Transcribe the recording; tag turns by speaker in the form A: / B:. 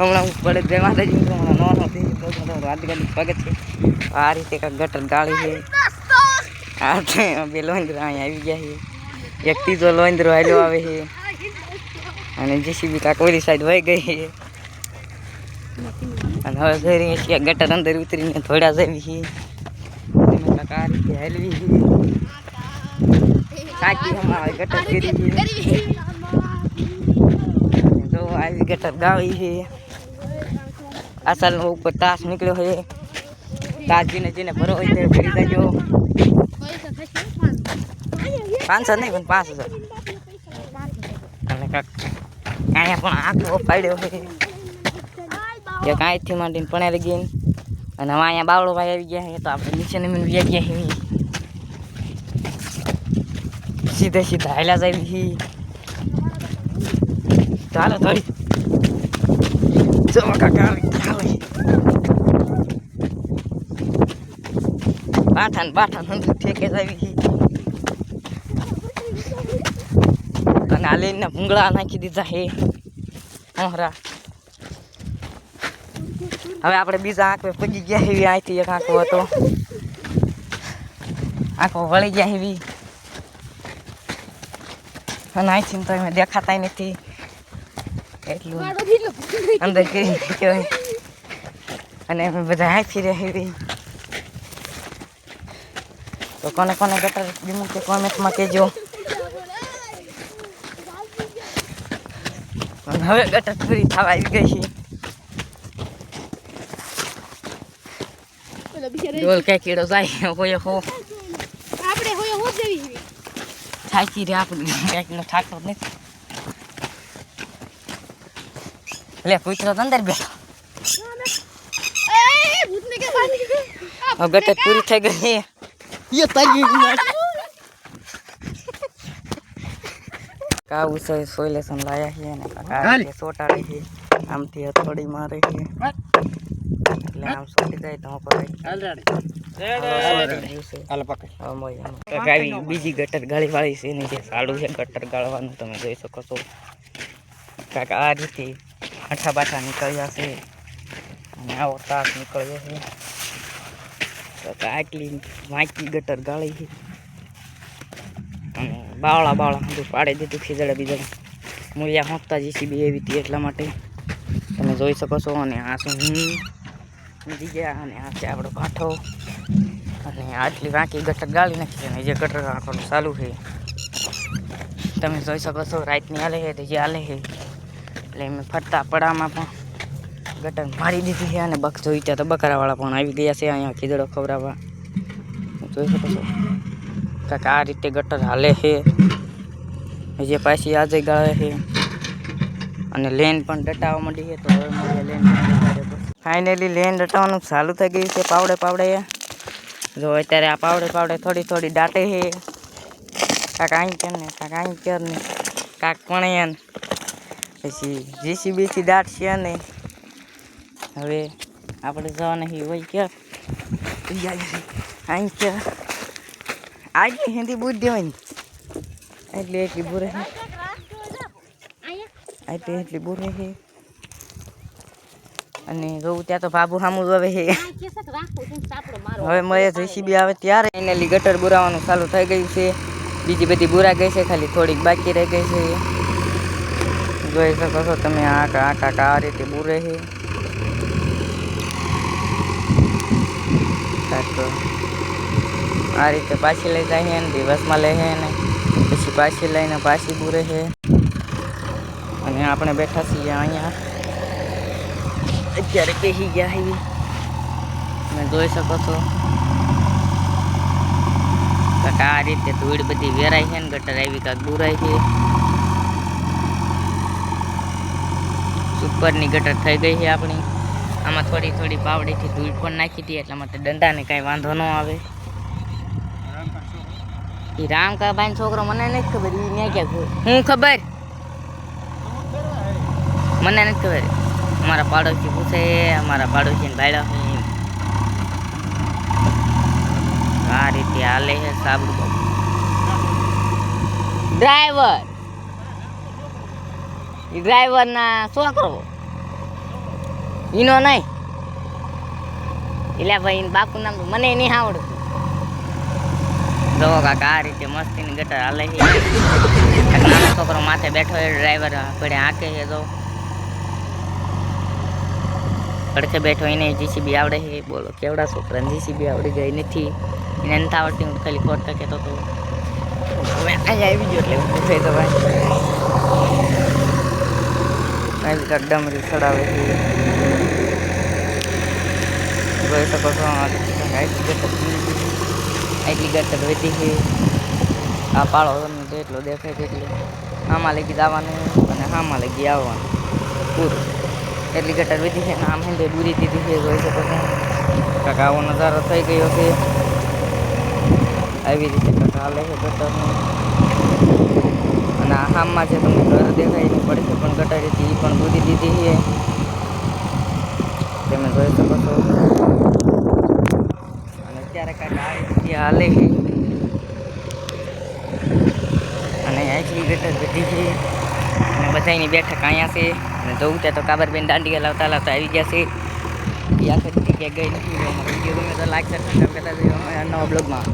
A: હમણાં પડે જય માતાજી મિત્રો હમણાં નો નથી રાતગાડી સ્વાગત છે આ રીતે કાંઈક ગટર ગાળી છે આ તો બે લોંદરો અહીંયા આવી ગયા છે એક ત્રીજો લોંદરો હાલ્યો આવે છે અને જેસીબી કાંક ઓલી સાઈડ વહી ગઈ છે અને હવે જઈ રહી છીએ ગટર અંદર ઉતરીને થોડા જવી છે કાંક આ રીતે હાલવી છે સાચી હમણાં ગટર કરી છે જો આવી ગટર ગાળી છે આ સાલનો ઉપર તાસ નીકળ્યો છે તાસ જેને ભરો હોય તે ભરી દેજો 500 નહીં પણ 5000 અને કાંક અહીંયા પણ આખો પાડ્યો છે જે કાંઈથી માંડીને પણ ગઈ અને હવે અહીંયા બાવળો ભાઈ આવી ગયા છે તો આપણે નીચે નમીને વ્યા ગયા છીએ સીધા સીધા હાલ્યા જ આવી છીએ ચાલો થોડી જો કાકા આવે બાઠા અંદર ઠેકે જ આવી છીએ અને આ લઈને ભૂંગળા નાખી દીધા છે હમરા હવે આપણે બીજા આંખે પગી ગયા એવી અહીંથી એક આંખો હતો આંખો વળી ગયા એવી અને અહીંથી તો એમાં દેખાતા નથી એટલું અંદર કરી કહેવાય અને અમે બધા અહીંથી રહી તો કોને કોને ગટર દીમું કે કોમેન્ટમાં કહેજો હવે ગટર પૂરી થવા આવી ગઈ છે ડોલ કઈ કીડો જાય હોય હો આપણે હોય હો જેવી થાકી રે આપણે કઈકનો થાકતો નથી લે કૂતરો અંદર બેઠો એ ભૂતને કે પાણી ગટર પૂરી થઈ ગઈ ये तागी का उसे सोइलेशन लाया है ने काका के सोटा रही है आमથી હથોડી મારે છે એટલે આમ સોટી જાય તો પર ઓલરેડી હાલ પકડ હા મોય કાકા બીજી ગટર ગાળી વાળી છે ને જે સાડું છે ગટર ગાળવાનું તમે જોઈ શકો છો કાકા આ રીતે આઠા બાઠા નીકળ્યા છે અને આવો તાસ નીકળ્યો છે તો આટલી વાંકી ગટર ગાળી છે અને બાવળા બધું પાડી દીધું ખીજડે બીજડે મૂળિયા હોંકતા જેસીબી એવી હતી એટલા માટે તમે જોઈ શકો છો અને આ છે નીકળી ગયા અને આ છે આપણો કાંઠો અને આટલી વાંકી ગટર ગાળી નાખી અને જે ગટર આપણું ચાલુ છે તમે જોઈ શકો છો રાતની હાલે છે જે હાલે છે એટલે એમ ફરતા પડામાં પણ ગટર મારી દીધી છે અને બક જોઈ ત્યાં તો બકરાવાળા પણ આવી ગયા છે અહીંયા ખીજડો ખવડાવવા જોઈ શકો છો કાંક આ રીતે ગટર હાલે છે જે પાછી આજે ગાળે છે અને લેન પણ ડટાવા માંડી છે તો હવે મળીએ લેન ફાઇનલી લેન ડટાવવાનું ચાલુ થઈ ગયું છે પાવડે જો અત્યારે આ પાવડે થોડી દાટે છે કાંક અહીં કર ને કાંક પણ પછી જેસીબીથી દાટશે અને હવે આપણે જવાના છીએ હોય ક્યાં અહીં ક્યાં આજની હિન્દી બૂझ દેવાની એટલે એટલી બુરે છે એટલી બુરે છે અને જોઉં ત્યાં તો બાબુ સામું આવે છે હવે મળે જેસીબી આવે ત્યારે એનેલી ગટર બુરાવાનું ચાલુ થઈ ગયું છે બીજી બધી બુરા ગઈ છે ખાલી થોડીક બાકી રહી ગઈ છે જોઈ શકો છો તમે આ રીતે બુરે છે આ રીતે પાછી લઈ જાય છે ને દિવસમાં લે છે ને પછી પાછી લઈને પાછી બુરે છે અને આપણે બેઠા છીએ અહીંયા અત્યારે બેસી ગયા છીએ તમે જોઈ શકો છો કાંક આ રીતે ધૂળ બધી વેરાય છે ને ગટર આવી કાંક બુરાય છે ઉપરની ગટર થઈ ગઈ છે આપણી આમાં થોડી પાવડીથી ધૂળ પણ નાખી હતી એટલા માટે દંડાને કાંઈ વાંધો ન આવે એ રામકાભાઈ છોકરો મને નથી ખબર એ ને ક્યાં હું ખબર મને નથી ખબર અમારા પાડોશી પૂછે અમારા પાડોશીને ભાડ્યા આ રીતે હાલે છે સાબુ ડ્રાઈવરના છોકરો ઈનો નહીં એટલે ભાઈ બાપુ નામ તો મને નહીં આવડતું. જો કાકા આ રીતે મસ્તીની ગટર હાલે છે. નાનો છોકરો માથે બેઠો એ ડ્રાઈવર પડે હાકે છે. જો પડખે બેઠો એને જીસીબી આવડે છે. બોલો કેવડા છોકરાને જીસીબી આવડી ગઈ નથી. એને નથી આવડતી. હું ખાલી ખોટા કહેતો હતો. હવે અહીંયા આવી ગયો એટલે ઊભું થઈ તો ભાઈ ડમરી ચડાવે છે. જોઈ શકો છો આટલી ગટર વધી છે. આ પાળો તમને જેટલો દેખાય તેટલો આમાં લગી જવાનું અને આમાં લગી આવવાનું પૂરું. એટલી ગટર વધી છે ને આમ હેન્ડે દૂરી દીધી છે. જોઈ શકો છો કાંક આવો નજારો થઈ ગયો છે. આવી રીતે કાંક હાલે છે ગટરનું. અને આ હામમાં જે તમને ઘર દેખાય એની પડખે પણ ગટર હતી એ પણ દૂરી દીધી છે. તમે જોઈ શકો છો. અને અત્યારે કાંઈક આવી રીતે હાલે છે. અને આટલી ગટર બધી છે. અને બધાની બેઠક અહીંયા છે. અને જોઉં ત્યાં તો કાબરબેન દાંડિયા લાવતા લાવતા આવી ગયા છે. એ આખી જગ્યાએ ગઈ નથી. વિડીયો ગમે તો લાઈક કરતા નવા બ્લોગમાં